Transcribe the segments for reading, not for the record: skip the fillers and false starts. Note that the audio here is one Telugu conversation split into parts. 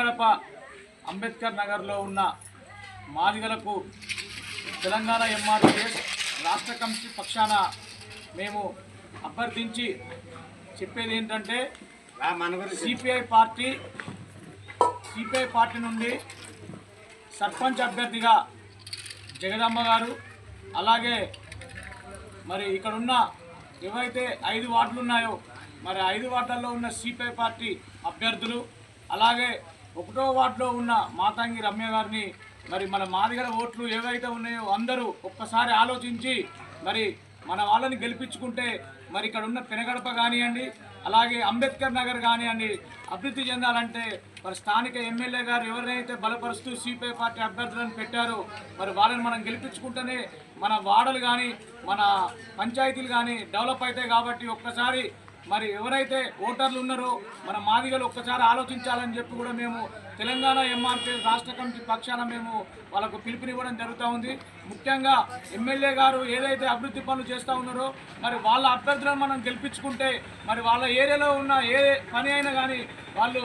పెనగడప అంబేద్కర్ నగర్లో ఉన్న మాదిగలకు తెలంగాణ ఎంఆర్పీఎస్ రాష్ట్ర కమిటీ పక్షాన మేము అభ్యర్థించి చెప్పేది ఏంటంటే సిపిఐ పార్టీ నుండి సర్పంచ్ అభ్యర్థిగా జగదమ్మ గారు, అలాగే మరి ఇక్కడ ఉన్న ఏవైతే 5 వార్డులు ఉన్నాయో మరి 5 వార్డుల్లో ఉన్న సిపిఐ పార్టీ అభ్యర్థులు, అలాగే 1వ వార్డులో ఉన్న మాతంగి రమ్య గారిని మరి మన మాదిగల ఓట్లు ఏవైతే ఉన్నాయో అందరూ ఒక్కసారి ఆలోచించి మరి మన వాళ్ళని గెలిపించుకుంటే మరి ఇక్కడ ఉన్న పెనగడప కానివ్వండి, అలాగే అంబేద్కర్ నగర్ కానివ్వండి అభివృద్ధి చెందాలంటే మరి స్థానిక ఎమ్మెల్యే గారు ఎవరినైతే బలపరుస్తూ సిపిఐ పార్టీ అభ్యర్థులను పెట్టారో మరి వాళ్ళని మనం గెలిపించుకుంటేనే మన వాడలు కానీ మన పంచాయతీలు కానీ డెవలప్ అవుతాయి. కాబట్టి ఒక్కసారి మరి ఎవరైతే ఓటర్లు ఉన్నారో మన మాదిగలు ఒక్కసారి ఆలోచించాలని చెప్పి కూడా మేము తెలంగాణ ఎంఆర్పీ రాష్ట్ర కమిటీ పక్షాన మేము వాళ్ళకు పిలుపునివ్వడం జరుగుతూ ఉంది. ముఖ్యంగా ఎమ్మెల్యే గారు ఏదైతే అభివృద్ధి పనులు చేస్తూ ఉన్నారో మరి వాళ్ళ అభ్యర్థులను మనం గెలిపించుకుంటే మరి వాళ్ళ ఏరియాలో ఉన్న ఏ పని అయినా కానీ వాళ్ళు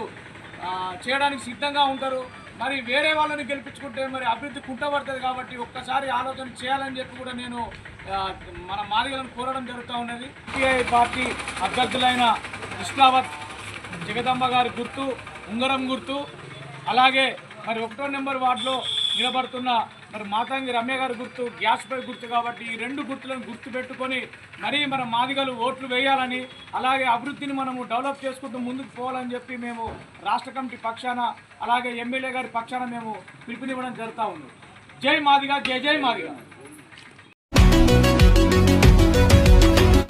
చేయడానికి సిద్ధంగా ఉంటారు. మరి వేరే వాళ్ళని గెలిపించుకుంటే మరి అభివృద్ధి కుంటపడుతుంది. కాబట్టి ఒక్కసారి ఆలోచన చేయాలని చెప్పి కూడా నేను మన మాదిగలను కోరడం జరుగుతూ ఉన్నది. సిపిఐ పార్టీ అభ్యర్థులైన ఇస్లావత్ జగదమ్మ గారి గుర్తు ఉంగరం గుర్తు, అలాగే మరి 1వ నెంబర్ వార్డులో నిలబడుతున్న మరి మాతంగి రమ్య గారి గుర్తు గ్యాస్ పై గుర్తు. కాబట్టి ఈ 2 గుర్తులను గుర్తు పెట్టుకొని మరీ మన మాదిగలు ఓట్లు వేయాలని, అలాగే అభివృద్ధిని మనము డెవలప్ చేసుకుంటూ ముందుకు పోవాలని చెప్పి మేము రాష్ట్ర కమిటీ పక్షాన అలాగే ఎమ్మెల్యే గారి పక్షాన మేము పిలుపునివ్వడం జరుగుతూ ఉంది. జై మాదిగ, జై జై మాదిగ.